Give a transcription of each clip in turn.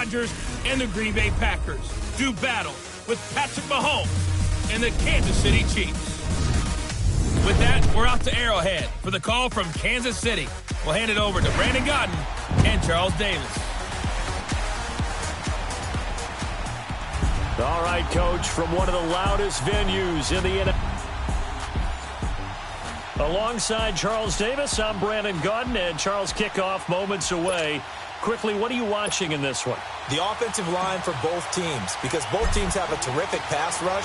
Rodgers and the Green Bay Packers do battle with Patrick Mahomes and the Kansas City Chiefs. With that, we're out to Arrowhead for the call from Kansas City. We'll hand it over to Brandon Godden and Charles Davis. All right, Coach, from one of the loudest venues in the NFL. Alongside Charles Davis, I'm Brandon Godden, and Charles, kickoff moments away. Quickly, what are you watching in this one? The offensive line for both teams, because both teams have a terrific pass rush.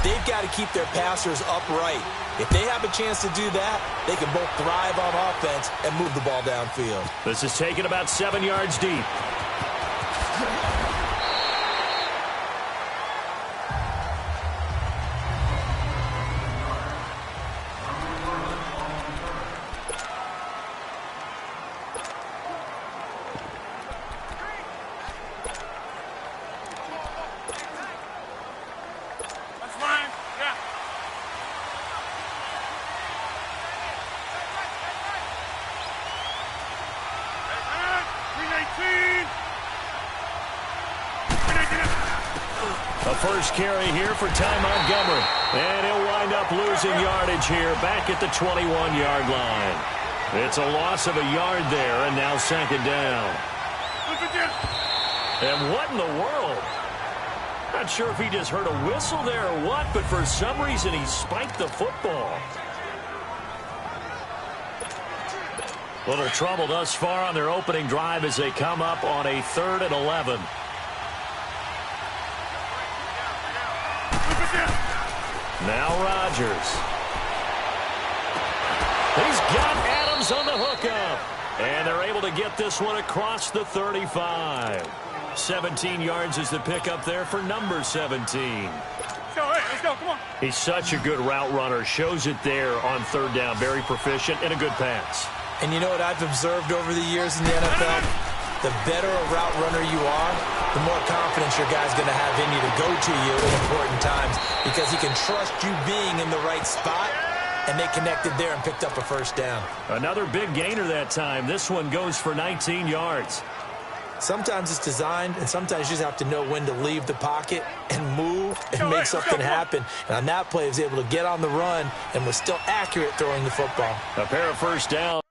They've got to keep their passers upright. If they have a chance to do that, they can both thrive on offense and move the ball downfield. This is taken about 7 yards deep. A first carry here for Ty Montgomery. And he'll wind up losing yardage here back at the 21-yard line. It's a loss of a yard there, and now second down. And what in the world? Not sure if he just heard a whistle there or what, but for some reason he spiked the football. Little trouble thus far on their opening drive as they come up on a 3rd and 11. Now Rodgers. He's got Adams on the hookup. And they're able to get this one across the 35. 17 yards is the pickup there for number 17. Let's go, come on. He's such a good route runner. Shows it there on 3rd down. Very proficient and a good pass. And you know what I've observed over the years in the NFL? The better a route runner you are, the more confidence your guy's going to have in you to go to you in important times, because he can trust you being in the right spot, and they connected there and picked up a first down. Another big gainer that time. This one goes for 19 yards. Sometimes it's designed, and sometimes you just have to know when to leave the pocket and move and make something happen. And on that play, he was able to get on the run and was still accurate throwing the football. A pair of first downs.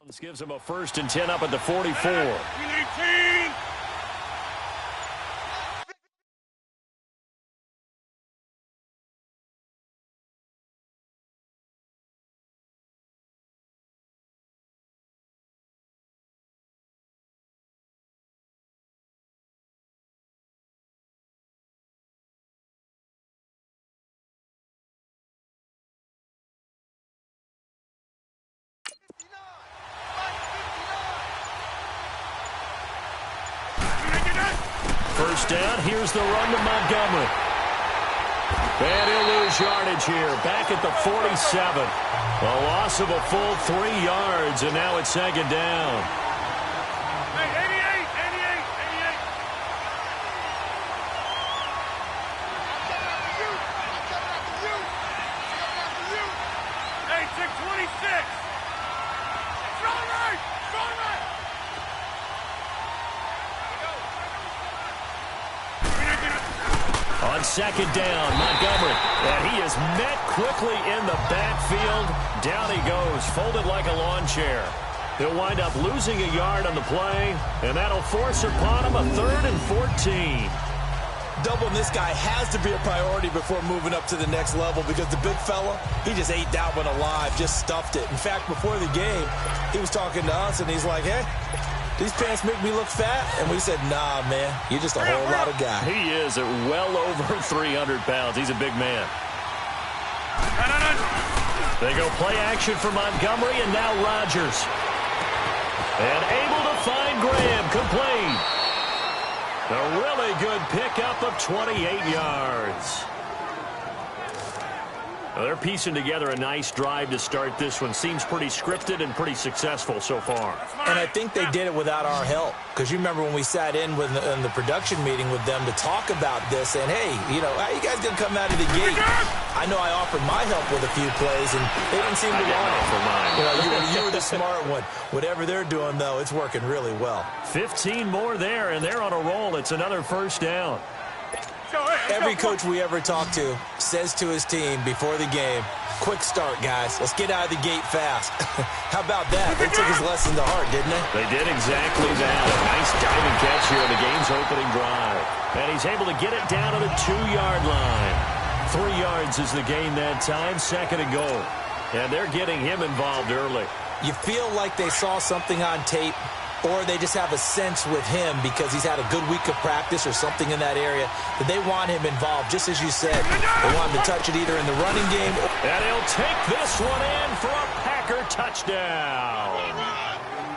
This gives him a 1st and 10 up at the 44. First down, here's the run to Montgomery. And he'll lose yardage here, back at the 47. A loss of a full 3 yards, and now it's 2nd down. Hey, 88, 88, 88. Hey, 626. Strong right, strong right. On 2nd down, Montgomery. And he is met quickly in the backfield. Down he goes, folded like a lawn chair. He'll wind up losing a yard on the play, and that'll force upon him a 3rd and 14. Doubling this guy has to be a priority before moving up to the next level because the big fella, he just ate that one alive, just stuffed it. In fact, before the game, he was talking to us, and he's like, hey, these pants make me look fat? And we said, nah, man, you're just a whole lot of guy. He is at well over 300 pounds. He's a big man. They go play action for Montgomery, and now Rodgers. And able to find Graham, complete. A really good pickup of 28 yards. Well, they're piecing together a nice drive to start this one. Seems pretty scripted and pretty successful so far. And I think they did it without our help. Because you remember when we sat in the production meeting with them to talk about this, and hey, you know, how you guys going to come out of the gate? I know I offered my help with a few plays, and they didn't seem to want it. For mine. You know, you were the smart one. Whatever they're doing, though, it's working really well. 15 more there, and they're on a roll. It's another 1st down. Every coach we ever talk to says to his team before the game, quick start, guys. Let's get out of the gate fast. How about that? They took his lesson to heart, didn't they? They did exactly that. A nice diving catch here in the game's opening drive. And he's able to get it down to the 2-yard line. 3 yards is the gain that time, 2nd and goal. And they're getting him involved early. You feel like they saw something on tape, or they just have a sense with him because he's had a good week of practice or something in that area that they want him involved, just as you said. They want him to touch it either in the running game. And he'll take this one in for a Packer touchdown.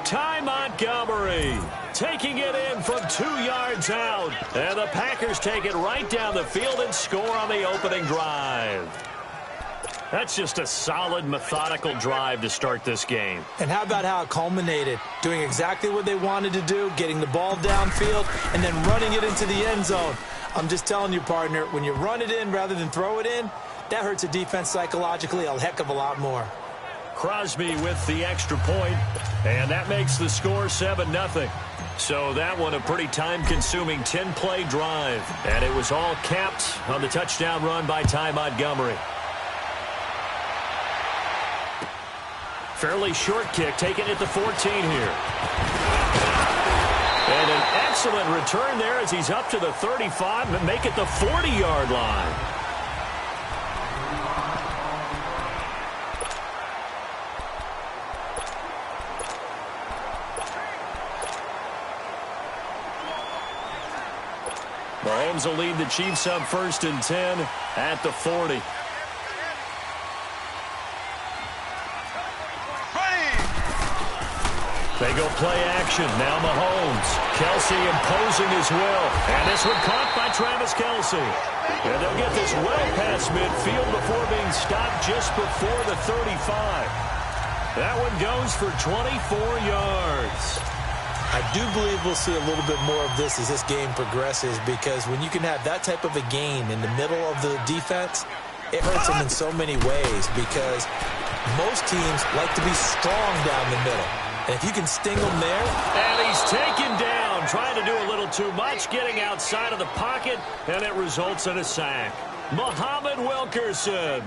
Ty Montgomery taking it in from 2 yards out. And the Packers take it right down the field and score on the opening drive. That's just a solid, methodical drive to start this game. And how about how it culminated? Doing exactly what they wanted to do, getting the ball downfield, and then running it into the end zone. I'm just telling you, partner, when you run it in rather than throw it in, that hurts a defense psychologically a heck of a lot more. Crosby with the extra point, and that makes the score 7-0. So that one a pretty time-consuming 10-play drive. And it was all capped on the touchdown run by Ty Montgomery. Fairly short kick, taken at the 14 here. And an excellent return there as he's up to the 35, but make it the 40-yard line. Mahomes will lead the Chiefs up 1st and 10 at the 40. They go play action. Now Mahomes. Kelsey imposing his will. And this one caught by Travis Kelsey. And they'll get this well past midfield before being stopped just before the 35. That one goes for 24 yards. I do believe we'll see a little bit more of this as this game progresses, because when you can have that type of a gain in the middle of the defense, it hurts them in so many ways, because most teams like to be strong down the middle. And if you can sting them there. And he's taken down, trying to do a little too much, getting outside of the pocket, and it results in a sack. Muhammad Wilkerson.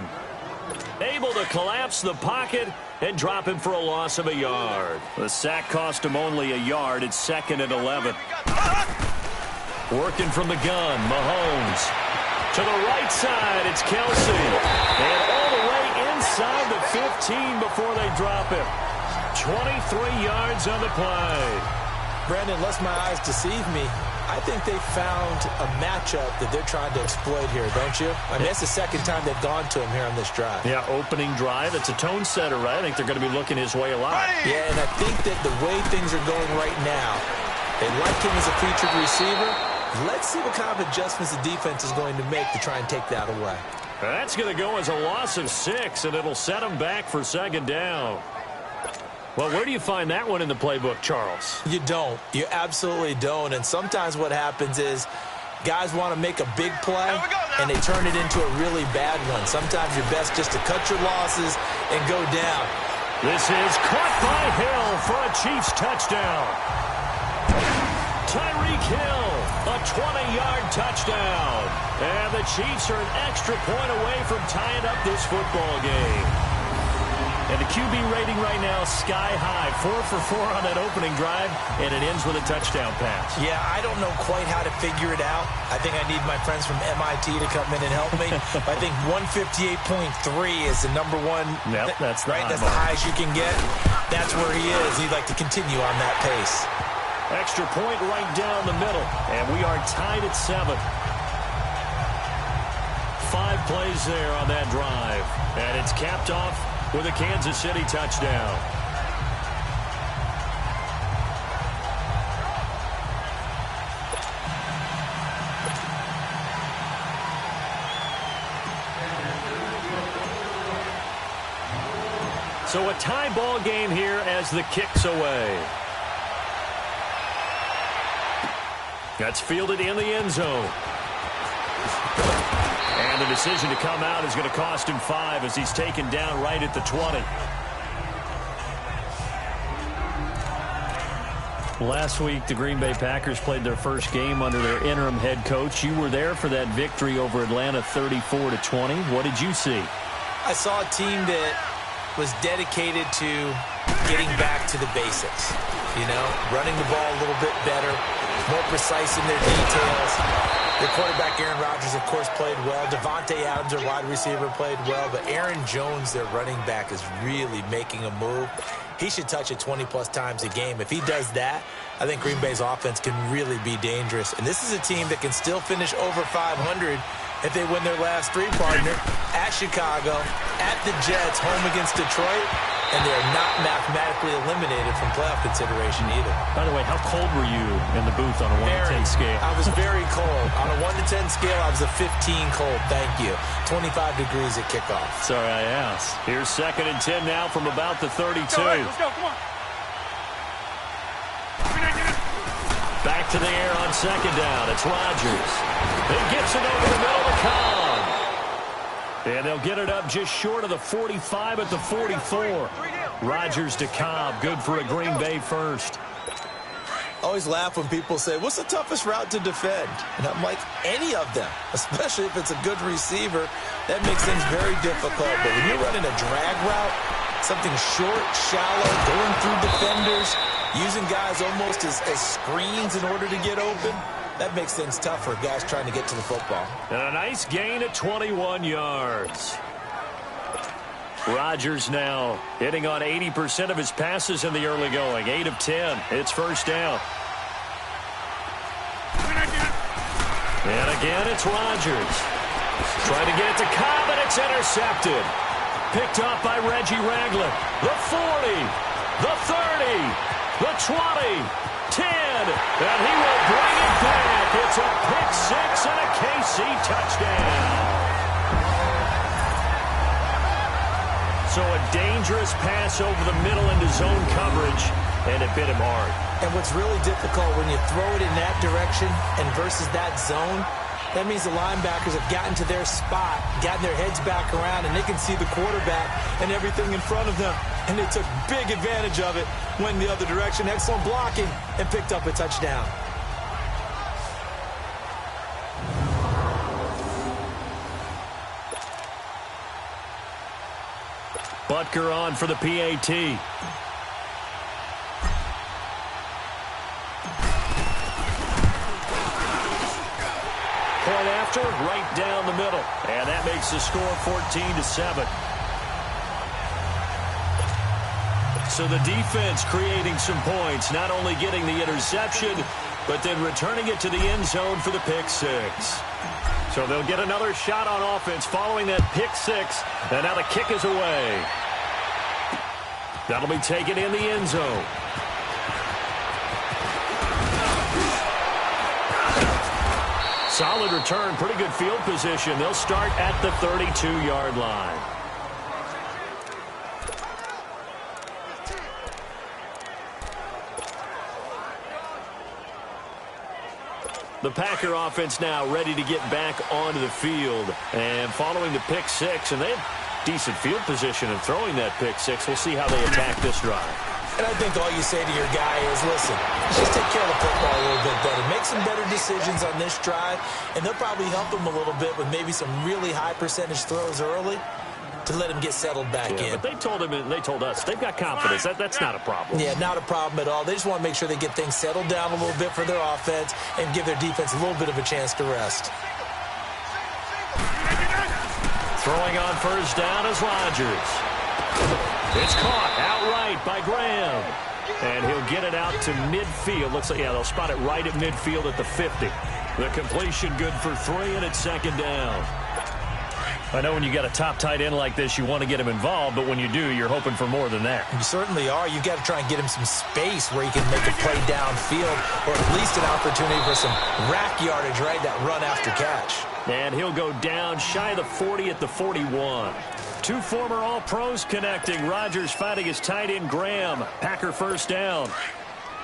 Able to collapse the pocket and drop him for a loss of a yard. The sack cost him only a yard. It's 2nd and 11. Working from the gun, Mahomes. To the right side, it's Kelsey. And all the way inside the 15 before they drop him. 23 yards on the play. Brandon, lest my eyes deceive me, I think they found a matchup that they're trying to exploit here, don't you? I mean, it's the second time they've gone to him here on this drive. Yeah, opening drive. It's a tone setter, right? I think they're going to be looking his way a lot. Yeah, and I think that the way things are going right now, they like him as a featured receiver. Let's see what kind of adjustments the defense is going to make to try and take that away. That's going to go as a loss of 6, and it'll set them back for 2nd down. Well, where do you find that one in the playbook, Charles? You don't. You absolutely don't. And sometimes what happens is guys want to make a big play, and they turn it into a really bad one. Sometimes you're best just to cut your losses and go down. This is caught by Hill for a Chiefs touchdown. Tyreek Hill, a 20-yard touchdown. And the Chiefs are an extra point away from tying up this football game. And the QB rating right now, sky high. 4 for 4 on that opening drive, and it ends with a touchdown pass. Yeah, I don't know quite how to figure it out. I think I need my friends from MIT to come in and help me. I think 158.3 is the number one. Yep, that's right. That's the highest you can get. That's where he is. He'd like to continue on that pace. Extra point right down the middle, and we are tied at 7. 5 plays there on that drive, and it's capped off with a Kansas City touchdown. So a tie ball game here as the kick's away. That's fielded in the end zone. And the decision to come out is going to cost him 5 as he's taken down right at the 20. Last week, the Green Bay Packers played their first game under their interim head coach. You were there for that victory over Atlanta 34-20. What did you see? I saw a team that was dedicated to getting back to the basics. You know, running the ball a little bit better, more precise in their details. Their quarterback, Aaron Rodgers, of course, played well. Devontae Adams, their wide receiver, played well. But Aaron Jones, their running back, is really making a move. He should touch it 20-plus times a game. If he does that, I think Green Bay's offense can really be dangerous. And this is a team that can still finish over 500 if they win their last 3, partner. At Chicago, at the Jets, home against Detroit. And they are not mathematically eliminated from playoff consideration either. By the way, how cold were you in the booth on a 1 to 10 scale? I was very cold. On a 1 to 10 scale, I was a 15 cold. Thank you. 25 degrees at kickoff. Sorry I asked. Here's 2nd and 10 now from about the 32. Let's go, come on. Back to the air on 2nd down. It's Rodgers. He gets it over the middle of Cobb. And they'll get it up just short of the 45 at the 44. Rodgers to Cobb. Good for a Green Bay first. I always laugh when people say, what's the toughest route to defend? And I'm like, any of them, especially if it's a good receiver. That makes things very difficult. But when you're running a drag route, something short, shallow, going through defenders, using guys almost as screens in order to get open, that makes things tough for guys trying to get to the football. And a nice gain at 21 yards. Rodgers now hitting on 80% of his passes in the early going. 8 of 10. It's first down. And again, it's Rodgers. Trying to get it to Cobb, and it's intercepted. Picked up by Reggie Ragland. The 40, the 30, the 20. 10, and he will bring it back. It's a pick 6 and a KC touchdown. So a dangerous pass over the middle into zone coverage, and it bit him hard. And what's really difficult when you throw it in that direction and versus that zone, that means the linebackers have gotten to their spot, gotten their heads back around, and they can see the quarterback and everything in front of them. And they took big advantage of it, went the other direction, excellent blocking, and picked up a touchdown. Butker on for the PAT. Point after, right down the middle. And that makes the score 14-7. So the defense creating some points, not only getting the interception, but then returning it to the end zone for the pick six. So they'll get another shot on offense following that pick six. And now the kick is away. That'll be taken in the end zone. Solid return, pretty good field position. They'll start at the 32-yard line. The Packer offense now ready to get back onto the field. And following the pick six, and they have decent field position in throwing that pick six. We'll see how they attack this drive. And I think all you say to your guy is, listen, let's just take care of the football a little bit better. Make some better decisions on this drive, and they'll probably help him a little bit with maybe some really high percentage throws early to let him get settled back in. But they told him, and they told us, they've got confidence. That's not a problem. Yeah, not a problem at all. They just want to make sure they get things settled down a little bit for their offense and give their defense a little bit of a chance to rest. Throwing on first down is Rodgers. It's caught outright by Graham. And he'll get it out to midfield. Looks like, yeah, they'll spot it right at midfield at the 50. The completion good for 3, and it's second down. I know when you got a top tight end like this, you want to get him involved, but when you do, you're hoping for more than that. You certainly are. You've got to try and get him some space where he can make a play downfield, or at least an opportunity for some rack yardage, right? That run after catch. And he'll go down shy of the 40 at the 41. Two former All-Pros connecting. Rodgers fighting his tight end Graham. Packer first down.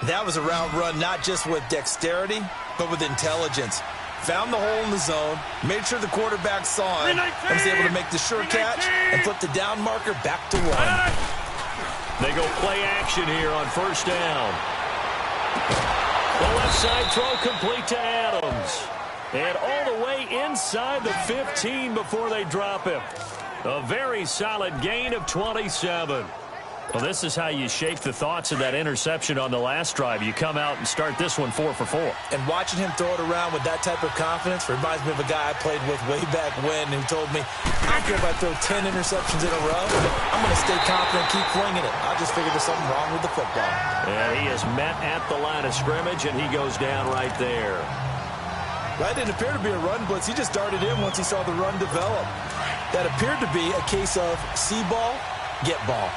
That was a route run not just with dexterity, but with intelligence. Found the hole in the zone, made sure the quarterback saw him, and was able to make the sure catch and flip the down marker back to 1. They go play action here on first down. The left side throw complete to Adams. And all the way inside the 15 before they drop him. A very solid gain of 27. Well, this is how you shape the thoughts of that interception on the last drive. You come out and start this one 4 for 4. And watching him throw it around with that type of confidence reminds me of a guy I played with way back when who told me, I don't care if I throw 10 interceptions in a row. I'm going to stay confident and keep flinging it. I just figured there's something wrong with the football. And he is met at the line of scrimmage, and he goes down right there. That didn't appear to be a run blitz. He just darted in once he saw the run develop. That appeared to be a case of see ball, get ball.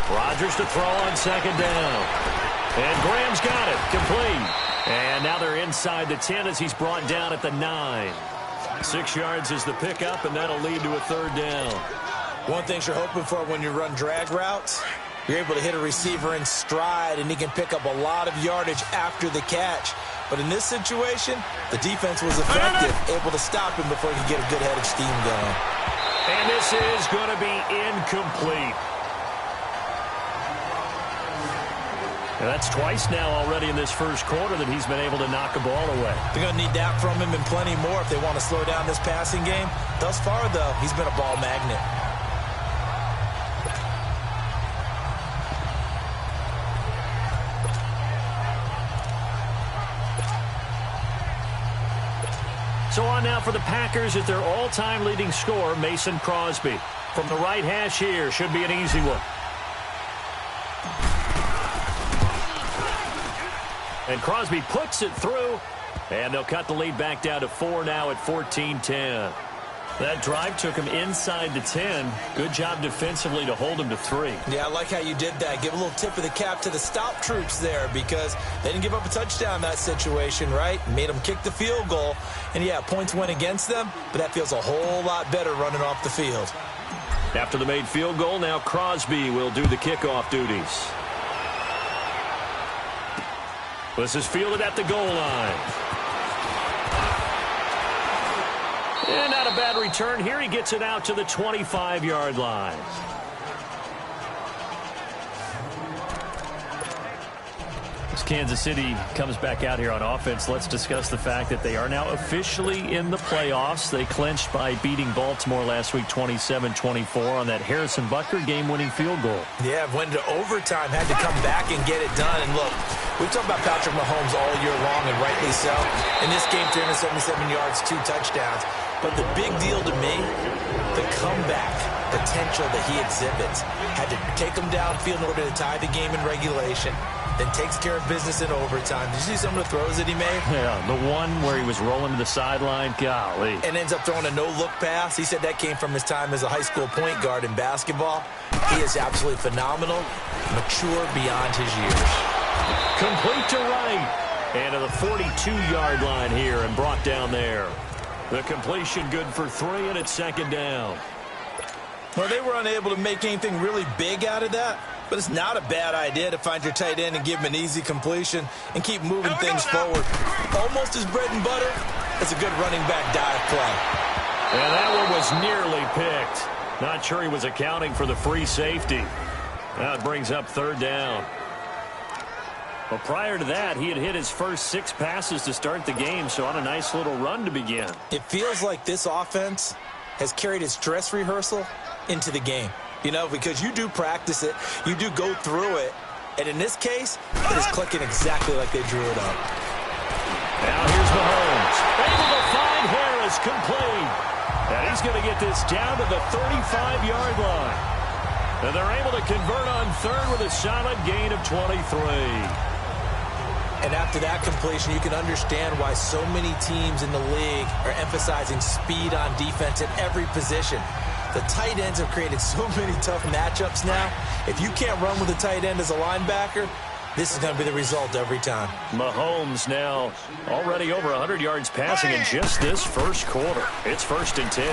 Rodgers to throw on second down. And Graham's got it. Complete. And now they're inside the 10 as he's brought down at the 9. 6 yards is the pickup, and that'll lead to a third down. One thing you're hoping for when you run drag routes, you're able to hit a receiver in stride, and he can pick up a lot of yardage after the catch. But in this situation, the defense was effective, able to stop him before he could get a good head of steam going. And this is going to be incomplete. And that's twice now already in this first quarter that he's been able to knock a ball away. They're going to need that from him and plenty more if they want to slow down this passing game. Thus far, though, he's been a ball magnet. So on now for the Packers at their all-time leading scorer, Mason Crosby. From the right hash here, should be an easy one. And Crosby puts it through, and they'll cut the lead back down to 4 now at 14-10. That drive took him inside the 10. Good job defensively to hold him to 3. Yeah, I like how you did that. Give a little tip of the cap to the stop troops there because they didn't give up a touchdown in that situation, right? Made them kick the field goal. And, yeah, points went against them, but that feels a whole lot better running off the field. After the made field goal, now Crosby will do the kickoff duties. This is fielded at the goal line. And not a bad return here. He gets it out to the 25-yard line. Kansas City comes back out here on offense, let's discuss the fact that they are now officially in the playoffs. They clinched by beating Baltimore last week 27-24 on that Harrison Butker game-winning field goal. Yeah, went to overtime, had to come back and get it done. And look, we've talked about Patrick Mahomes all year long, and rightly so. In this game, 377 yards, 2 touchdowns. But the big deal to me, the comeback potential that he exhibits. Had to take him downfield in order to tie the game in regulation, then takes care of business in overtime. Did you see some of the throws that he made? Yeah, the one where he was rolling to the sideline, golly. And ends up throwing a no-look pass. He said that came from his time as a high school point guard in basketball. He is absolutely phenomenal, mature beyond his years. Complete to right. And to the 42-yard line here and brought down there. The completion good for 3, and it's second down. Well, they were unable to make anything really big out of that, but it's not a bad idea to find your tight end and give him an easy completion and keep moving things forward. Almost his bread and butter. It's a good running back dive play. And that one was nearly picked. Not sure he was accounting for the free safety. That brings up third down. Well, prior to that, he had hit his first 6 passes to start the game, so on a nice little run to begin. It feels like this offense has carried its dress rehearsal into the game. You know, because you do practice it, you do go through it, and in this case, it is clicking exactly like they drew it up. Now here's Mahomes. Able to find Harris, complete. And he's going to get this down to the 35-yard line. And they're able to convert on third with a solid gain of 23. And after that completion, you can understand why so many teams in the league are emphasizing speed on defense at every position. The tight ends have created so many tough matchups now. If you can't run with a tight end as a linebacker, this is going to be the result every time. Mahomes now already over 100 yards passing in just this first quarter. It's 1st and 10.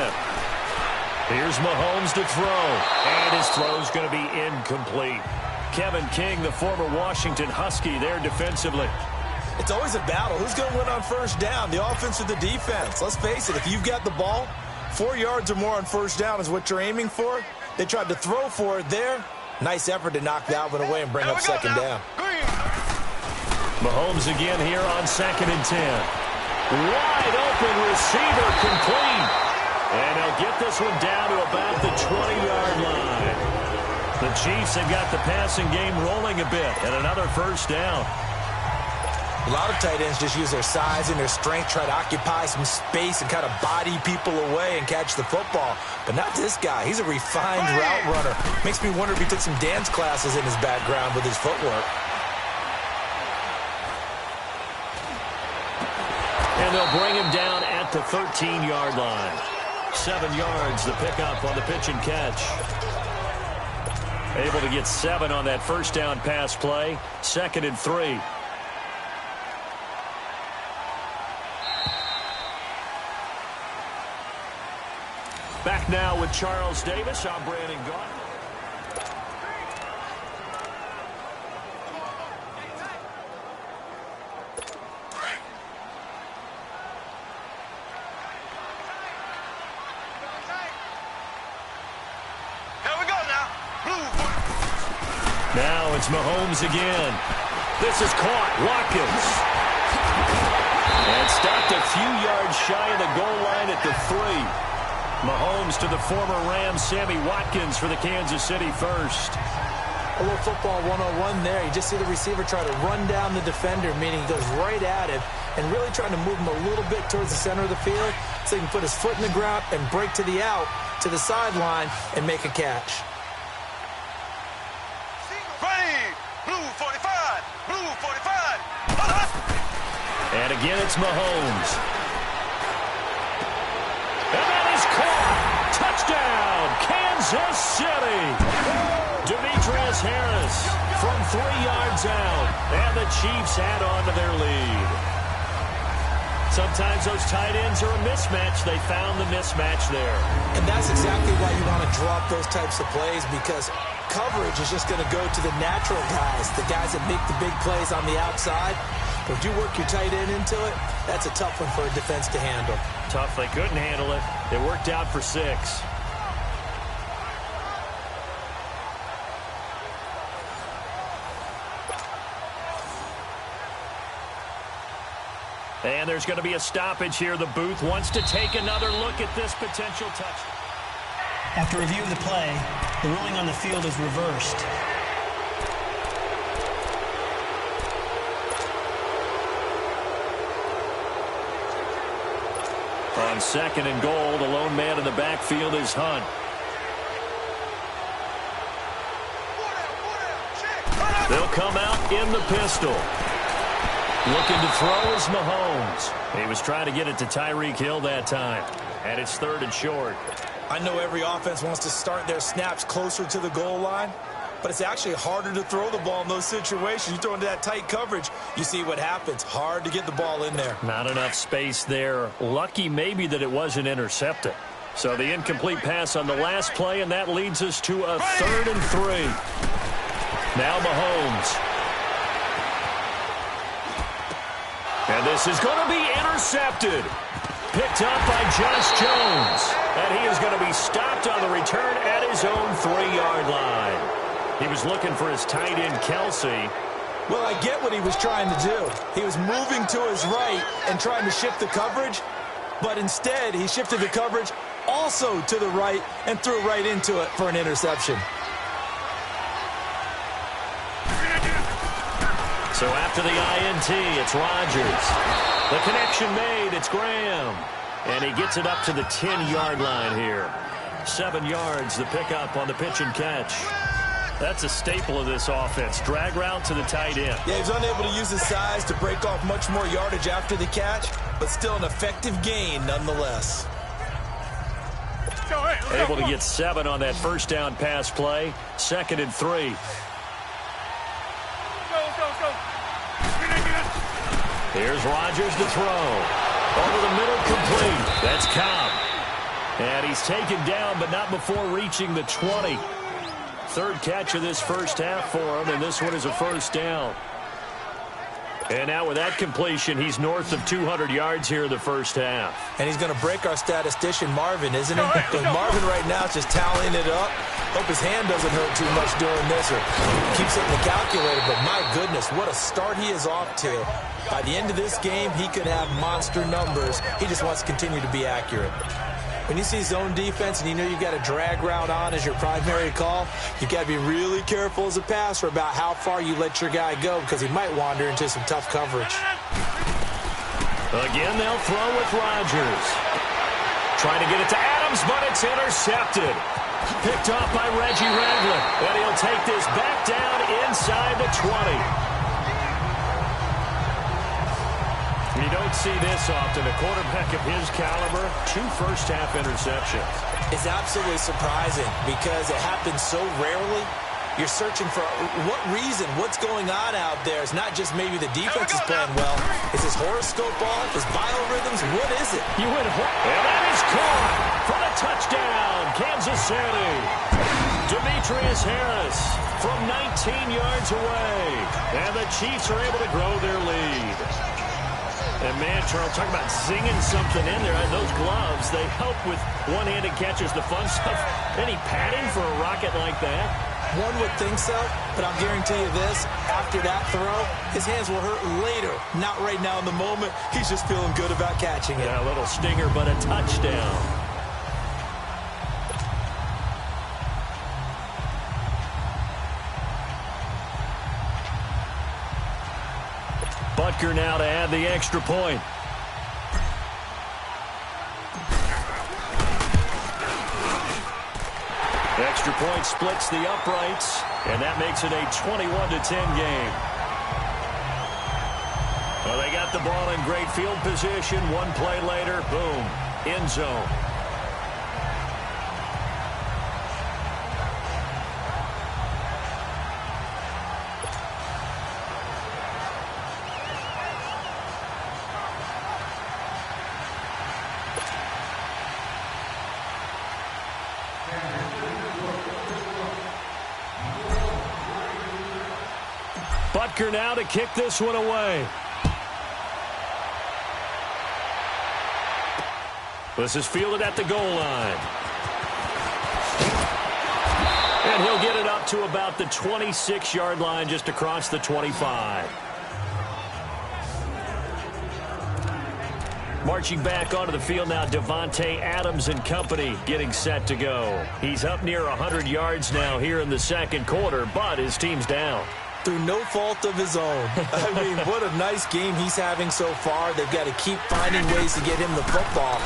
Here's Mahomes to throw. And his throw's going to be incomplete. Kevin King, the former Washington Husky, there defensively. It's always a battle. Who's going to win on first down, the offense or the defense? Let's face it, if you've got the ball, 4 yards or more on first down is what you're aiming for. They tried to throw for it there. Nice effort to knock that one away and bring up second down. Mahomes again here on 2nd and 10. Wide open receiver, complete. And they'll get this one down to about the 20-yard line. The Chiefs have got the passing game rolling a bit, and another first down. A lot of tight ends just use their size and their strength, try to occupy some space and kind of body people away and catch the football. But not this guy. He's a refined route runner. Makes me wonder if he took some dance classes in his background with his footwork. And they'll bring him down at the 13-yard line. 7 yards, the pickup on the pitch and catch. Able to get 7 on that first down pass play. 2nd and 3. Back now with Charles Davis. I'm Brandon Gaudin. Now it's Mahomes again. This is caught. Watkins. And stopped a few yards shy of the goal line at the 3. Mahomes to the former Rams, Sammy Watkins for the Kansas City first. A little football 101 there. You just see the receiver try to run down the defender, meaning he goes right at him and really trying to move him a little bit towards the center of the field so he can put his foot in the ground and break to the out, to the sideline, and make a catch. And again, it's Mahomes. And that is caught. Touchdown, Kansas City. Demetrius Harris from 3 yards out. And the Chiefs add on to their lead. Sometimes those tight ends are a mismatch. They found the mismatch there. And that's exactly why you want to drop those types of plays, because coverage is just going to go to the natural guys, the guys that make the big plays on the outside. But if you work your tight end into it, that's a tough one for a defense to handle. Tough. They couldn't handle it. It worked out for 6. And there's going to be a stoppage here. The booth wants to take another look at this potential touch. After review of the play, the ruling on the field is reversed. On 2nd and goal, the lone man in the backfield is Hunt. They'll come out in the pistol. Looking to throw is Mahomes. He was trying to get it to Tyreek Hill that time. And it's 3rd and short. I know every offense wants to start their snaps closer to the goal line, but it's actually harder to throw the ball in those situations. You throw into that tight coverage, you see what happens. Hard to get the ball in there. Not enough space there. Lucky maybe that it wasn't intercepted. So the incomplete pass on the last play, and that leads us to a 3rd and 3. Now Mahomes. And this is going to be intercepted. Picked up by Josh Jones. And he is going to be stopped on the return at his own 3-yard line. He was looking for his tight end, Kelsey. Well, I get what he was trying to do. He was moving to his right and trying to shift the coverage, but instead he shifted the coverage also to the right and threw right into it for an interception. So after the INT, it's Rodgers. The connection made, it's Graham. And he gets it up to the 10-yard line here. 7 yards, the pickup on the pitch and catch. That's a staple of this offense. Drag route to the tight end. Yeah, he was unable to use his size to break off much more yardage after the catch, but still an effective gain nonetheless. Able to get 7 on that first down pass play. 2nd and 3. Here's Rodgers to throw. Over the middle, complete. That's Cobb. And he's taken down, but not before reaching the 20. 3rd catch of this first half for him, and this one is a first down. And now with that completion, he's north of 200 yards here in the first half. And he's going to break our statistician, Marvin, isn't he? Because Marvin right now is just tallying it up. Hope his hand doesn't hurt too much doing this or keeps hitting the calculator. But my goodness, what a start he is off to. By the end of this game, he could have monster numbers. He just wants to continue to be accurate. When you see zone defense and you know you've got a drag route on as your primary call, you've got to be really careful as a passer about how far you let your guy go because he might wander into some tough coverage. Again, they'll throw with Rodgers. Trying to get it to Adams, but it's intercepted. Picked off by Reggie Ragland. And he'll take this back down inside the 20. You don't see this often. A quarterback of his caliber, 2 first-half interceptions. It's absolutely surprising because it happens so rarely. You're searching for what reason, what's going on out there. It's not just maybe the defense is playing well. Is his horoscope on? His biorhythms? What is it? You went, and that is caught for the touchdown, Kansas City. Demetrius Harris from 19 yards away. And the Chiefs are able to grow their lead. And, man, Charles, talk about zinging something in there. Those gloves, they help with one-handed catches, the fun stuff. Any padding for a rocket like that? One would think so, but I'll guarantee you this. After that throw, his hands will hurt later. Not right now in the moment. He's just feeling good about catching it. Yeah, a little stinger, but a touchdown. Butker now to add the extra point. Extra point splits the uprights, and that makes it a 21-10 game. Well, they got the ball in great field position. One play later, boom, end zone. Butker now to kick this one away. This is fielded at the goal line. And he'll get it up to about the 26-yard line, just across the 25. Marching back onto the field now, Devontae Adams and company getting set to go. He's up near 100 yards now here in the second quarter, but his team's down. Through no fault of his own. I mean, what a nice game he's having so far. They've got to keep finding ways to get him the football.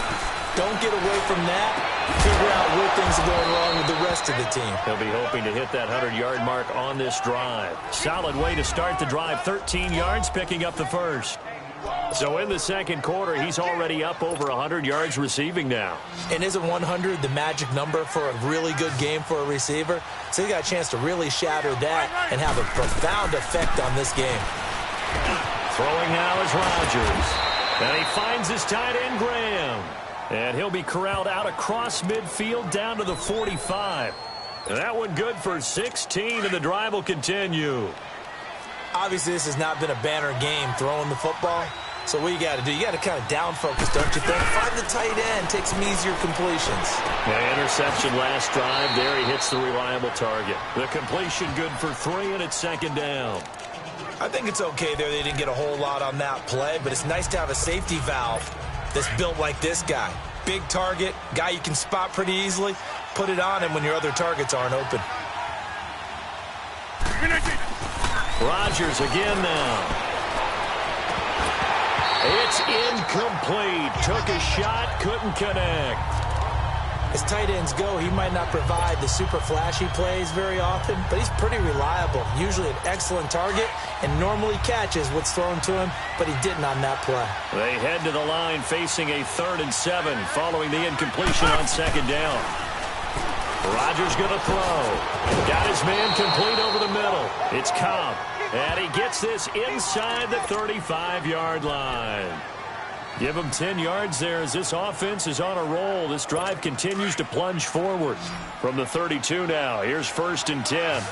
Don't get away from that. Figure out where things are going wrong with the rest of the team. He'll be hoping to hit that 100-yard mark on this drive. Solid way to start the drive. 13 yards, picking up the first. So in the second quarter, he's already up over 100 yards receiving now. And isn't 100 the magic number for a really good game for a receiver? So he got a chance to really shatter that and have a profound effect on this game. Throwing now is Rodgers. And he finds his tight end, Graham. And he'll be corralled out across midfield down to the 45. And that one good for 16, and the drive will continue. Obviously, this has not been a banner game throwing the football. So what you got to do, you got to kind of down focus, don't you think? Find the tight end, take some easier completions. Yeah, interception last drive. There he hits the reliable target. The completion good for 3, and it's second down. I think it's okay there. They didn't get a whole lot on that play, but it's nice to have a safety valve that's built like this guy. Big target, guy you can spot pretty easily. Put it on him when your other targets aren't open. Rodgers again now. It's incomplete. Took a shot, couldn't connect. As tight ends go, he might not provide the super flashy plays very often, but he's pretty reliable. Usually an excellent target and normally catches what's thrown to him, but he didn't on that play. They head to the line facing a 3rd and 7 following the incompletion on second down. Rodgers going to throw. Got his man complete over the middle. It's Cobb, and he gets this inside the 35-yard line. Give him 10 yards there as this offense is on a roll. This drive continues to plunge forward. From the 32 now, here's 1st and 10.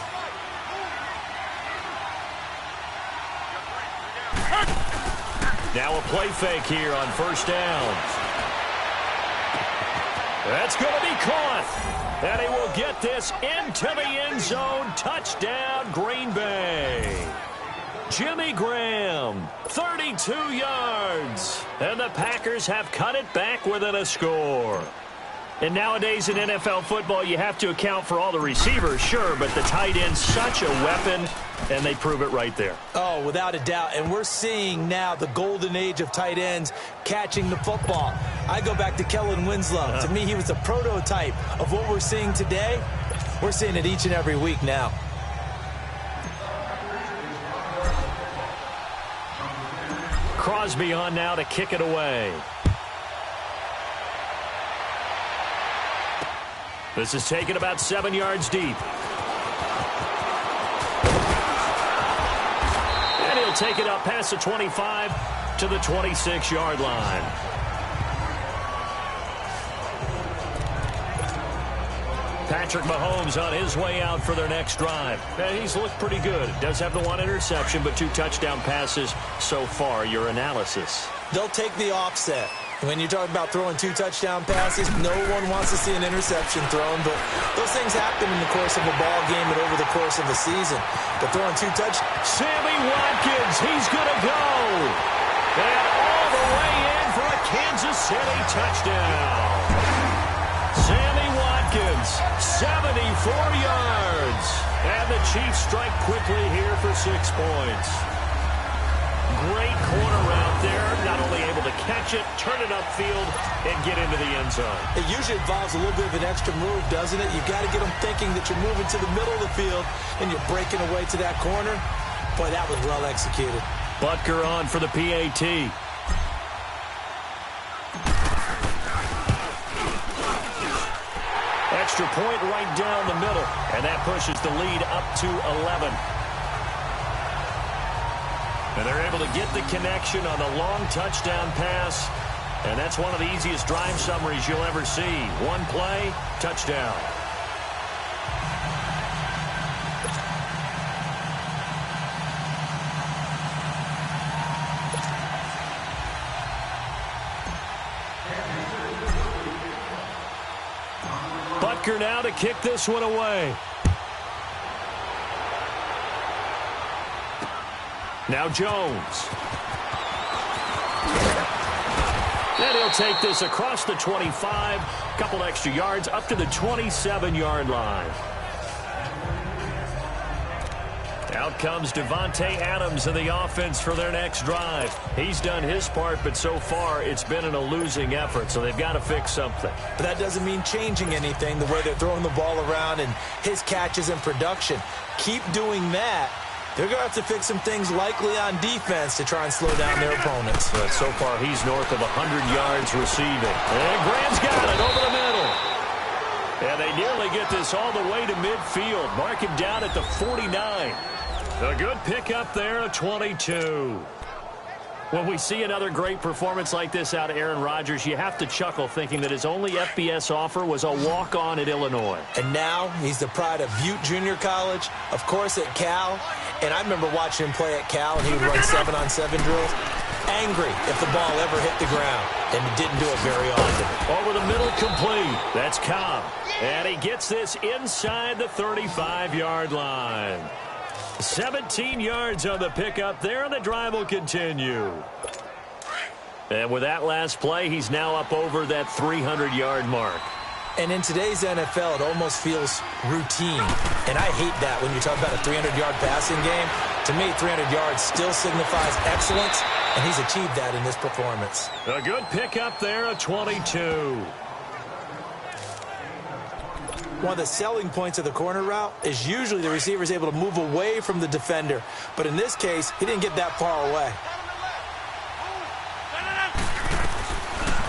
Now a play fake here on 1st down. That's going to be caught. And he will get this into the end zone. Touchdown, Green Bay. Jimmy Graham, 32 yards. And the Packers have cut it back within a score. And nowadays in NFL football, you have to account for all the receivers, sure, but the tight end's such a weapon, and they prove it right there. Oh, without a doubt. And we're seeing now the golden age of tight ends catching the football. I go back to Kellen Winslow. To me, he was the prototype of what we're seeing today. We're seeing it each and every week now. Crosby on now to kick it away. This is taken about 7 yards deep. And he'll take it up past the 25 to the 26-yard line. Patrick Mahomes on his way out for their next drive. And he's looked pretty good. Does have the 1 interception, but 2 touchdown passes so far. Your analysis. They'll take the offset. When you're talking about throwing 2 touchdown passes, no one wants to see an interception thrown, but those things happen in the course of a ball game and over the course of a season. But throwing 2 touchdowns. Sammy Watkins, he's going to go. And all the way in for a Kansas City touchdown. Sammy Watkins, 74 yards. And the Chiefs strike quickly here for 6 points. Great corner route there. Not only able to catch it, turn it upfield, and get into the end zone. It usually involves a little bit of an extra move, doesn't it? You've got to get them thinking that you're moving to the middle of the field and you're breaking away to that corner. Boy, that was well executed. Butker on for the PAT. Extra point right down the middle, and that pushes the lead up to 11. And they're able to get the connection on the long touchdown pass. And that's one of the easiest drive summaries you'll ever see. 1 play, touchdown. Butker now to kick this one away. Now Jones. And he'll take this across the 25, a couple extra yards up to the 27-yard line. Out comes Davante Adams in the offense for their next drive. He's done his part, but so far it's been in a losing effort, so they've got to fix something. But that doesn't mean changing anything, the way they're throwing the ball around and his catches and production. Keep doing that. They're going to have to fix some things likely on defense to try and slow down their opponents. But so far he's north of 100 yards receiving. And Graham's got it over the middle. And they nearly get this all the way to midfield. Mark him down at the 49. A good pickup there, a 22. When we see another great performance like this out of Aaron Rodgers, you have to chuckle thinking that his only FBS offer was a walk-on at Illinois. And now he's the pride of Butte Junior College, of course at Cal. And I remember watching him play at Cal, and he would run 7-on-7 drills. Angry if the ball ever hit the ground, and he didn't do it very often. Over the middle, complete. That's Cobb. And he gets this inside the 35-yard line. 17 yards on the pickup there, and the drive will continue. And with that last play, he's now up over that 300-yard mark. And in today's NFL, it almost feels routine. And I hate that when you talk about a 300-yard passing game. To me, 300 yards still signifies excellence, and he's achieved that in this performance. A good pickup there, a 22. One of the selling points of the corner route is usually the receiver is able to move away from the defender. But in this case, he didn't get that far away.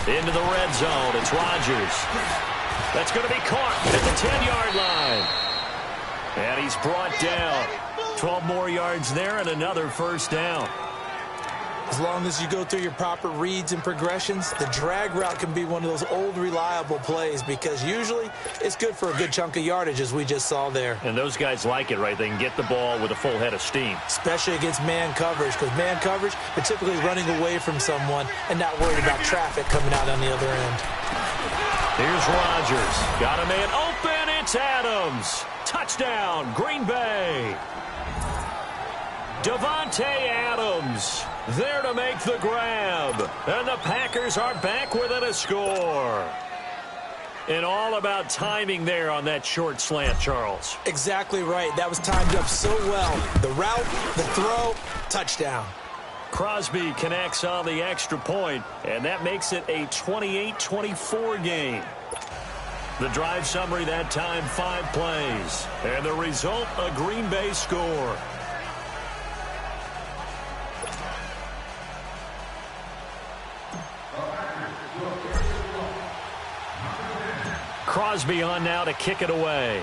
Into the red zone, it's Rodgers. That's going to be caught at the 10-yard line. And he's brought down. 12 more yards there and another first down. As long as you go through your proper reads and progressions, the drag route can be one of those old reliable plays because usually it's good for a good chunk of yardage, as we just saw there. And those guys like it, right? They can get the ball with a full head of steam. Especially against man coverage, because man coverage, they're typically running away from someone and not worried about traffic coming out on the other end. Here's Rodgers. Got a man open. It's Adams. Touchdown, Green Bay. Davante Adams there to make the grab. And the Packers are back within a score. And all about timing there on that short slant, Charles. Exactly right. That was timed up so well. The route, the throw, touchdown. Crosby connects on the extra point, and that makes it a 28-24 game. The drive summary that time, 5 plays. And the result, a Green Bay score. Crosby on now to kick it away.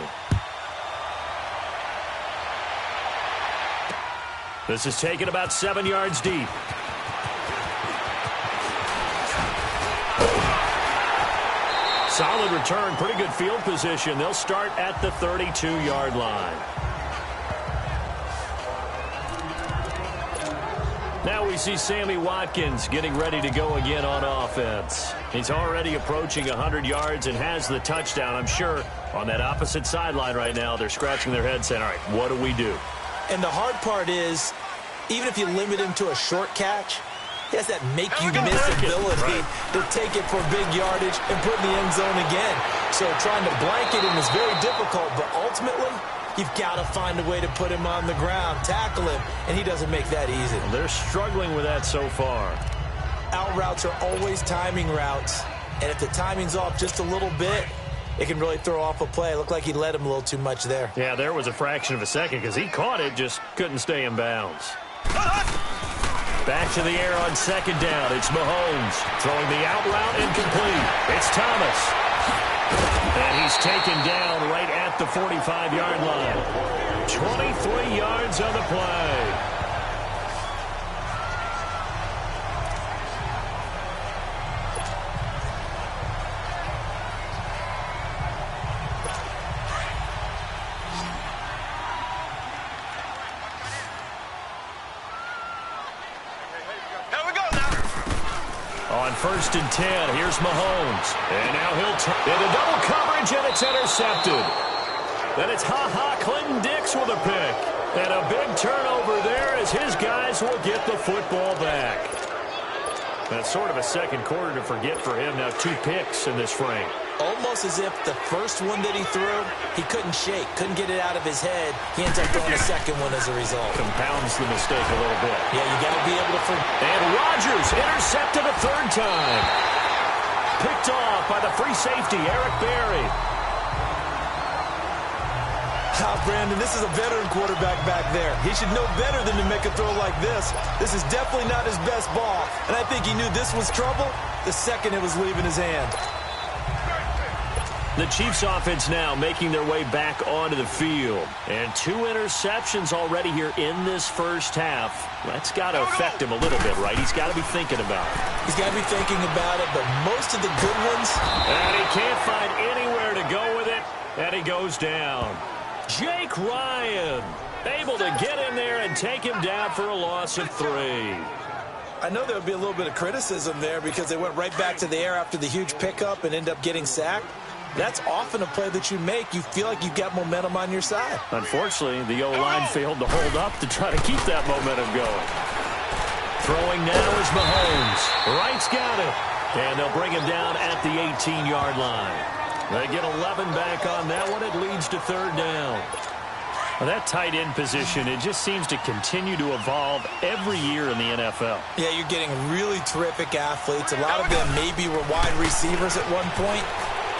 This is taken about 7 yards deep. Solid return, pretty good field position. They'll start at the 32-yard line. Now we see Sammy Watkins getting ready to go again on offense. He's already approaching 100 yards and has the touchdown. I'm sure on that opposite sideline right now, they're scratching their heads saying, all right, what do we do? And the hard part is, even if you limit him to a short catch, he has that make-you-miss ability to take it for big yardage and put in the end zone again. So trying to blanket him is very difficult, but ultimately, you've got to find a way to put him on the ground, tackle him, and he doesn't make that easy. Well, they're struggling with that so far. Out routes are always timing routes, and if the timing's off just a little bit, it can really throw off a play. It looked like he let him a little too much there. Yeah, there was a fraction of a second because he caught it, just couldn't stay in bounds. Back to the air on second down. It's Mahomes throwing the out route incomplete. It's Thomas. And he's taken down right at the 45-yard line. 23 yards on the play. On 1st and 10, here's Mahomes. And now he'll into double coverage, and it's intercepted. Then it's Clinton Dix with a pick. And a big turnover there as his guys will get the football back. That's sort of a second quarter to forget for him. Now 2 picks in this frame. Almost as if the first one that he threw, he couldn't shake, couldn't get it out of his head. He ends up throwing a second one as a result. Compounds the mistake a little bit. Yeah, you got to be able to... And Rodgers intercepted a third time. Picked off by the free safety, Eric Berry. Brandon, this is a veteran quarterback back there. He should know better than to make a throw like this. This is definitely not his best ball. And I think he knew this was trouble the second it was leaving his hand. The Chiefs offense now making their way back onto the field. And 2 interceptions already here in this first half. That's got to affect him a little bit, right? He's got to be thinking about it. He's got to be thinking about it, but most of the good ones... And he can't find anywhere to go with it, and he goes down. Jake Ryan able to get in there and take him down for a loss of 3. I know there would be a little bit of criticism there because they went right back to the air after the huge pickup and end up getting sacked. That's often a play that you make. You feel like you've got momentum on your side. Unfortunately, the O-line failed to hold up to try to keep that momentum going. Throwing now is Mahomes. Wright's got it. And they'll bring him down at the 18-yard line. They get 11 back on that one. It leads to 3rd down. Well, that tight end position, it just seems to continue to evolve every year in the NFL. Yeah, you're getting really terrific athletes. A lot of them maybe were wide receivers at one point.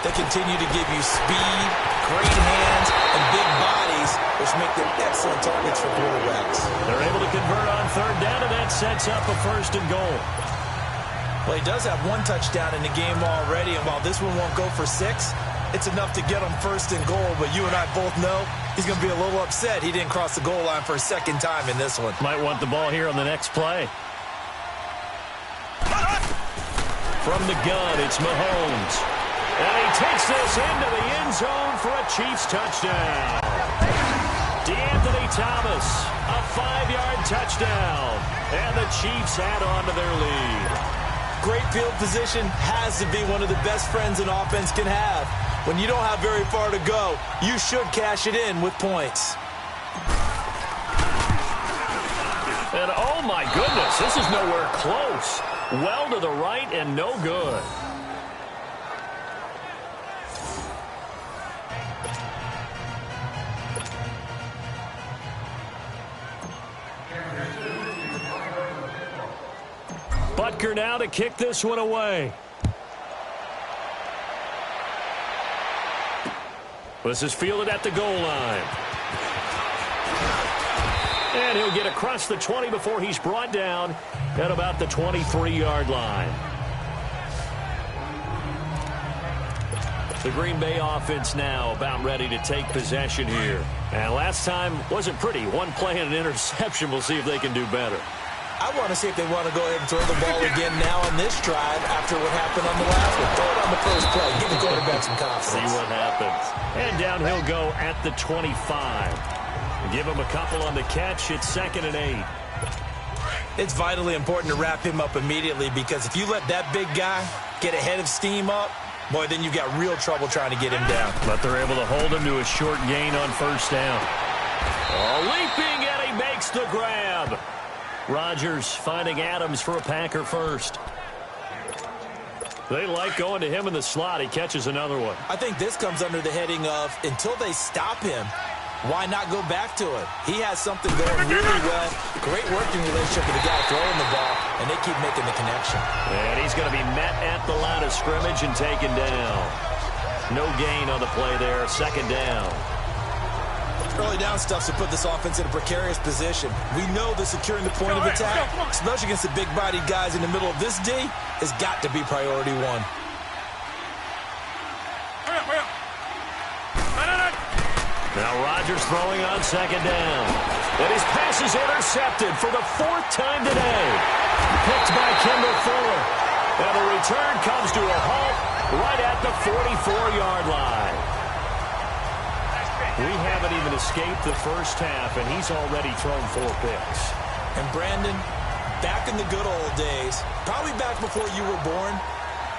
They continue to give you speed, great hands, and big bodies, which make them excellent targets for quarterbacks. They're able to convert on 3rd down, and that sets up a 1st and goal. Well, he does have 1 touchdown in the game already, and while this one won't go for 6, it's enough to get him 1st and goal. But you and I both know he's going to be a little upset he didn't cross the goal line for a 2nd time in this one. Might want the ball here on the next play. From the gun, it's Mahomes. And he takes this into the end zone for a Chiefs touchdown. DeAnthony Thomas, a 5-yard touchdown. And the Chiefs add on to their lead. Great field position has to be one of the best friends an offense can have. When you don't have very far to go, you should cash it in with points. And oh my goodness, this is nowhere close. Well to the right and no good. Butker now to kick this one away. This is fielded at the goal line. And he'll get across the 20 before he's brought down at about the 23-yard line. The Green Bay offense now about ready to take possession here. And last time wasn't pretty. 1 play and an interception. We'll see if they can do better. I want to see if they want to go ahead and throw the ball again now on this drive after what happened on the last one. Throw it on the first play. Give the quarterback some confidence. See what happens. And down he'll go at the 25. Give him a couple on the catch. It's 2nd and 8. It's vitally important to wrap him up immediately because if you let that big guy get a head of steam up, boy, then you've got real trouble trying to get him down. But they're able to hold him to a short gain on 1st down. Oh, leaping, and he makes the grab. Rodgers finding Adams for a Packer first. They like going to him in the slot. He catches another one. I think this comes under the heading of until they stop him, why not go back to it? He has something going really well. Great working relationship with the guy throwing the ball, and they keep making the connection. And he's going to be met at the line of scrimmage and taken down. No gain on the play there. 2nd down. Early down stuff to put this offense in a precarious position. We know that securing the point of attack, especially against the big-bodied guys in the middle of this D, has got to be priority 1. Now Rodgers throwing on 2nd down. And his pass is intercepted for the 4th time today. Picked by Kendall Fuller. And the return comes to a halt right at the 44-yard line. We haven't even escaped the first half, and he's already thrown 4 picks. And Brandon, back in the good old days, probably back before you were born,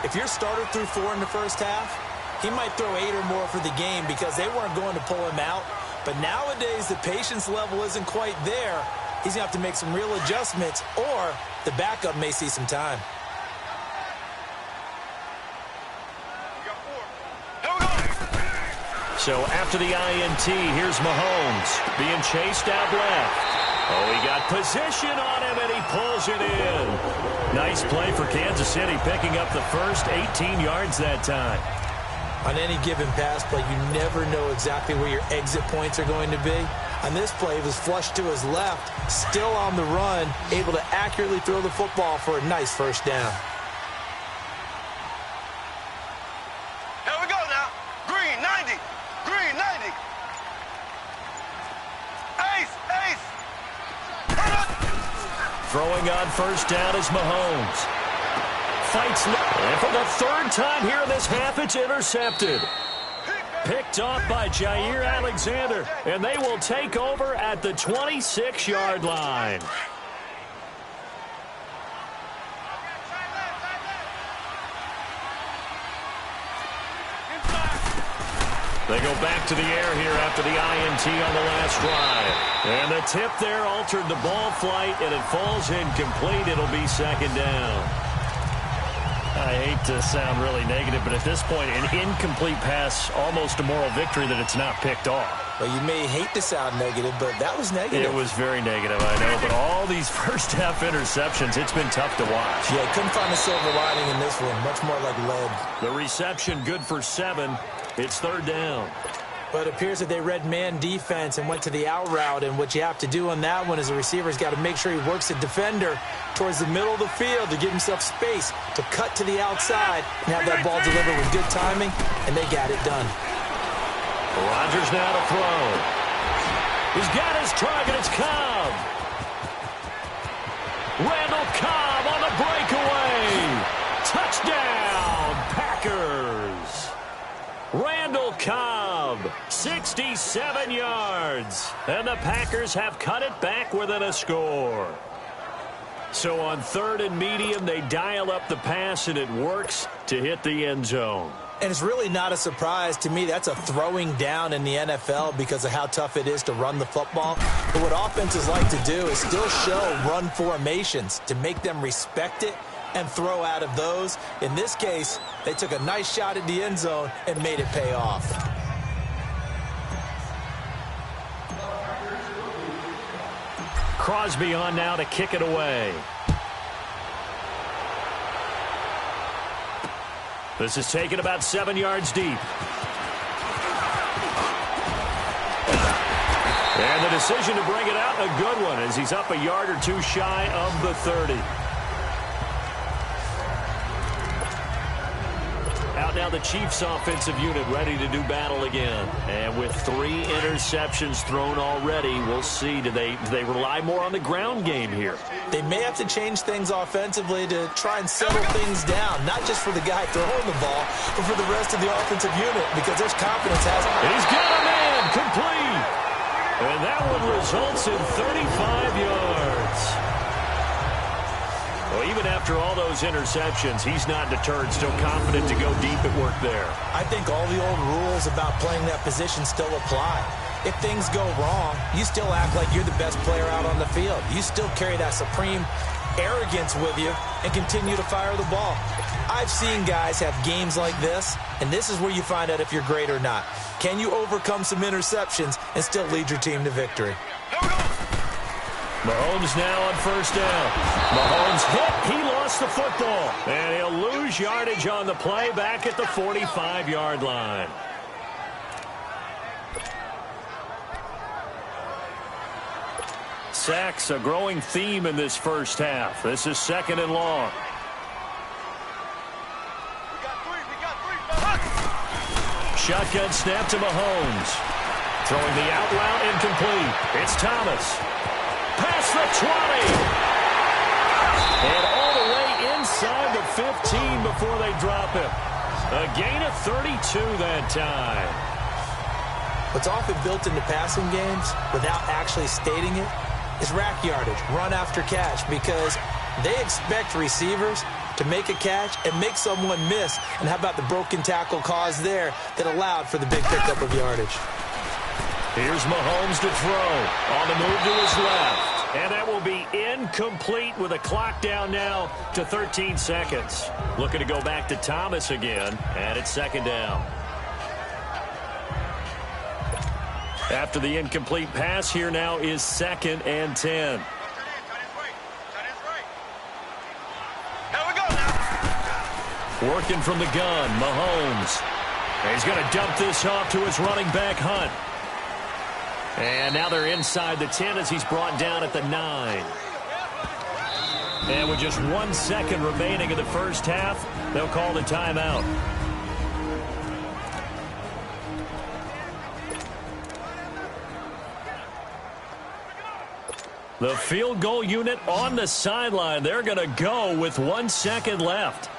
if your starter threw 4 in the first half, he might throw 8 or more for the game because they weren't going to pull him out. But nowadays, the patience level isn't quite there. He's going to have to make some real adjustments, or the backup may see some time. So after the INT, here's Mahomes being chased out left. Oh, he got position on him, and he pulls it in. Nice play for Kansas City, picking up the first 18 yards that time. On any given pass play, you never know exactly where your exit points are going to be. On this play, he was flushed to his left, still on the run, able to accurately throw the football for a nice first down. Here we go now. Green, 90. Green, 90. Ace, ace. Throwing on first down is Mahomes. Fights, and for the third time here in this half, it's intercepted. Picked off by Jair Alexander, and they will take over at the 26-yard line. They go back to the air here after the INT on the last drive. And the tip there altered the ball flight, and it falls incomplete. It'll be second down. I hate to sound really negative, but at this point, an incomplete pass, almost a moral victory that it's not picked off. Well, you may hate to sound negative, but that was negative. It was very negative, I know. But all these first-half interceptions, it's been tough to watch. Yeah, couldn't find a silver lining in this one. Much more like lead. The reception good for 7. It's third down. But it appears that they read man defense and went to the out route, and what you have to do on that one is the receiver's got to make sure he works the defender towards the middle of the field to give himself space to cut to the outside and have that ball delivered with good timing, and they got it done. Rodgers now to throw. He's got his target. It's Cobb. Randall Cobb on the breakaway. Touchdown, Packers. Randall Cobb, 67 yards. And the Packers have cut it back within a score. So on third and medium, they dial up the pass, and it works to hit the end zone. And it's really not a surprise to me. That's a throwing down in the NFL because of how tough it is to run the football. But what offenses like to do is still show run formations to make them respect it and throw out of those. In this case, they took a nice shot at the end zone and made it pay off. Crosby on now to kick it away. This is taken about 7 yards deep. And the decision to bring it out, a good one, as he's up a yard or two shy of the 30. Out now the Chiefs offensive unit ready to do battle again. And with 3 interceptions thrown already, we'll see. Do they rely more on the ground game here? They may have to change things offensively to try and settle things down, not just for the guy throwing the ball, but for the rest of the offensive unit, because there's confidence has it. He's got a man complete. And that one results in 35 yards. Well, even after all those interceptions, he's not deterred, still confident to go deep at work there. I think all the old rules about playing that position still apply. If things go wrong, you still act like you're the best player out on the field. You still carry that supreme arrogance with you and continue to fire the ball. I've seen guys have games like this, and this is where you find out if you're great or not. Can you overcome some interceptions and still lead your team to victory? Mahomes now on first down. Mahomes hit. He lost the football. And he'll lose yardage on the play back at the 45-yard line. Sacks, a growing theme in this first half. This is second and long. Shotgun snap to Mahomes. Throwing the out route incomplete. It's Thomas. Past the 20. And all the way inside the 15 before they drop him. A gain of 32 that time. What's often built into passing games without actually stating it is rack yardage, run after catch, because they expect receivers to make a catch and make someone miss. And how about the broken tackle cause there that allowed for the big pickup of yardage? Here's Mahomes to throw. On the move to his left. And that will be incomplete with a clock down now to 13 seconds. Looking to go back to Thomas again. And it's second down. After the incomplete pass, here now is 2nd and 10. Working from the gun, Mahomes. He's going to dump this off to his running back, Hunt. And now they're inside the 10 as he's brought down at the 9. And with just 1 second remaining in the first half, they'll call the timeout. The field goal unit on the sideline. They're going to go with 1 second left.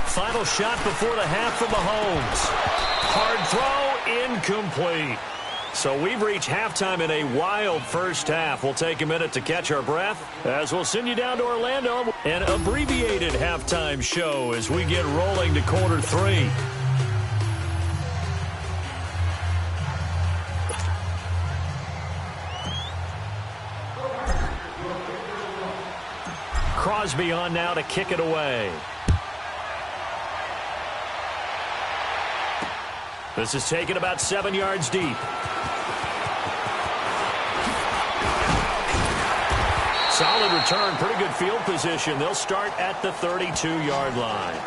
Final shot before the half from Mahomes. Hard throw, incomplete. So we've reached halftime in a wild first half. We'll take a minute to catch our breath as we'll send you down to Orlando. An abbreviated halftime show as we get rolling to quarter 3. Crosby on now to kick it away. This is taken about 7 yards deep. Solid return, pretty good field position. They'll start at the 32-yard line.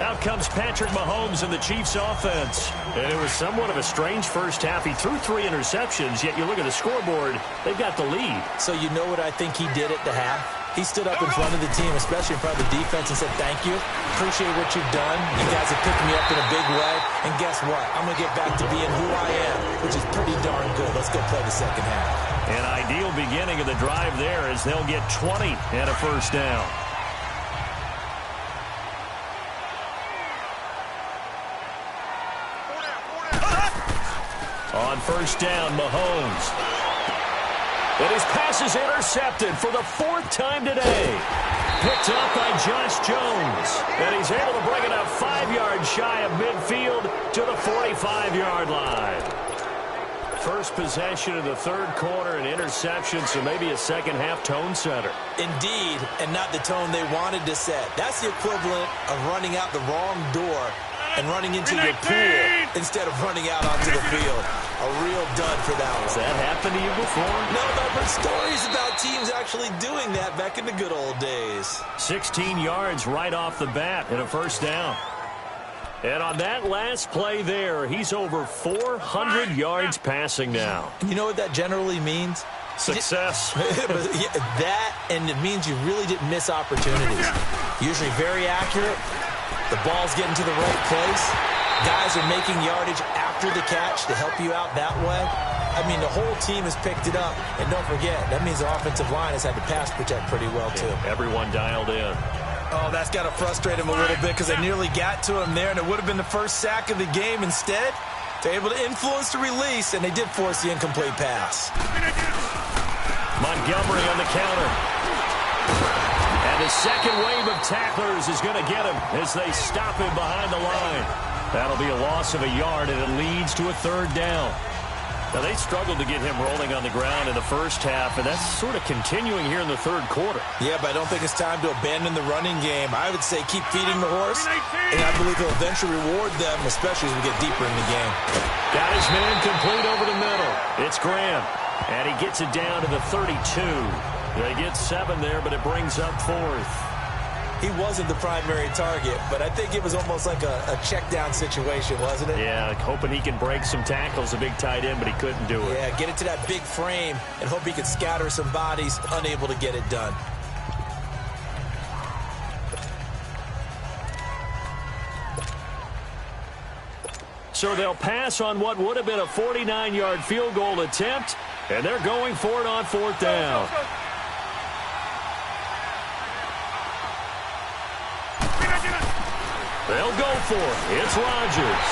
Out comes Patrick Mahomes in the Chiefs offense. And it was somewhat of a strange first half. He threw 3 interceptions, yet you look at the scoreboard, they've got the lead. So you know what I think he did at the half? He stood up in front of the team, especially in front of the defense, and said, thank you. Appreciate what you've done. You guys have picked me up in a big way. And guess what? I'm going to get back to being who I am, which is pretty darn good. Let's go play the second half. An ideal beginning of the drive there as they'll get 20 and a first down. On first down, Mahomes. And his pass is intercepted for the 4th time today. Picked up by Josh Jones. And he's able to bring it up 5 yards shy of midfield to the 45-yard line. First possession of the third quarter, an interception, so maybe a second-half tone setter. Indeed, and not the tone they wanted to set. That's the equivalent of running out the wrong door and running into your pool instead of running out onto the field. A real dud for that one. Has that happened to you before? No, but I've heard stories about teams actually doing that back in the good old days. 16 yards right off the bat and a first down. And on that last play there, he's over 400 yards passing now. And you know what that generally means? Success. That, and it means you really didn't miss opportunities. Usually very accurate. The ball's getting to the right place. Guys are making yardage after the catch to help you out that way. I mean, the whole team has picked it up. And don't forget, that means the offensive line has had to pass protect pretty well, too. Everyone dialed in. Oh, that's got to frustrate him a little bit because they nearly got to him there, and it would have been the first sack of the game. Instead, they're able to influence the release, and they did force the incomplete pass. Montgomery on the counter. And the second wave of tacklers is going to get him as they stop him behind the line. That'll be a loss of a yard, and it leads to a third down. Now, they struggled to get him rolling on the ground in the first half, and that's sort of continuing here in the third quarter. Yeah, but I don't think it's time to abandon the running game. I would say keep feeding the horse, and I believe he'll eventually reward them, especially as we get deeper in the game. Got his man complete over the middle. It's Graham, and he gets it down to the 32. They get 7 there, but it brings up 4th. He wasn't the primary target, but I think it was almost like a check-down situation, wasn't it? Yeah, hoping he can break some tackles, a big tight end, but he couldn't do it. Yeah, get it to that big frame and hope he could scatter some bodies, unable to get it done. So they'll pass on what would have been a 49-yard field goal attempt, and they're going for it on 4th down. They'll go for it. It's Rodgers.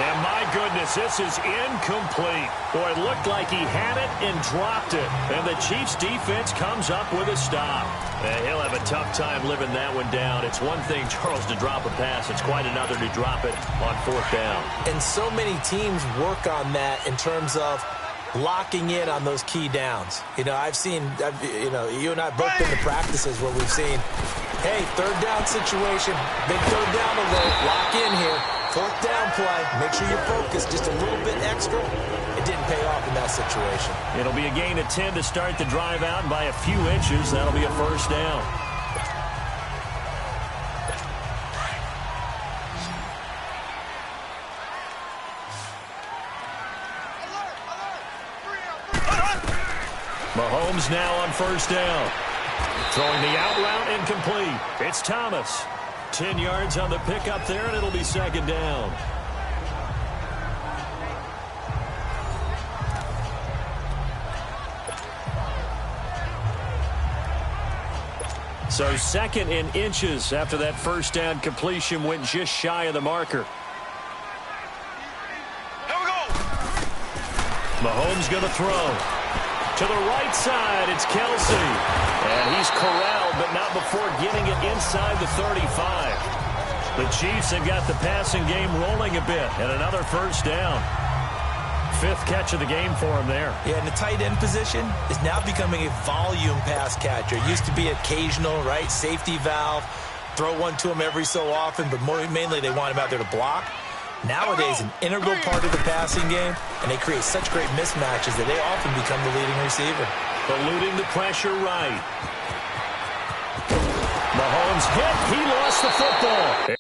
And my goodness, this is incomplete. Boy, it looked like he had it and dropped it. And the Chiefs defense comes up with a stop. And he'll have a tough time living that one down. It's one thing, Charles, to drop a pass. It's quite another to drop it on 4th down. And so many teams work on that in terms of locking in on those key downs. You know, you and I both been to practices where we've seen, hey, third down situation, big third down alert, lock in here, fourth down play, make sure you're focused just a little bit extra. It didn't pay off in that situation. It'll be a gain of 10 to start the drive out by a few inches. That'll be a first down. Mahomes now on first down. Throwing the out route incomplete. It's Thomas. 10 yards on the pickup there, and it'll be second down. So second in inches after that first down completion went just shy of the marker. Here we go. Mahomes going to throw. To the right side, it's Kelsey. And he's corralled, but not before getting it inside the 35. The Chiefs have got the passing game rolling a bit, and another first down. Fifth catch of the game for him there. Yeah, and the tight end position is now becoming a volume pass catcher. It used to be occasional, right? Safety valve, throw one to him every so often, but mainly they want him out there to block. Nowadays, an integral part of the passing game, and they create such great mismatches that they often become the leading receiver. Eluding the pressure right. Mahomes hit. He lost the football.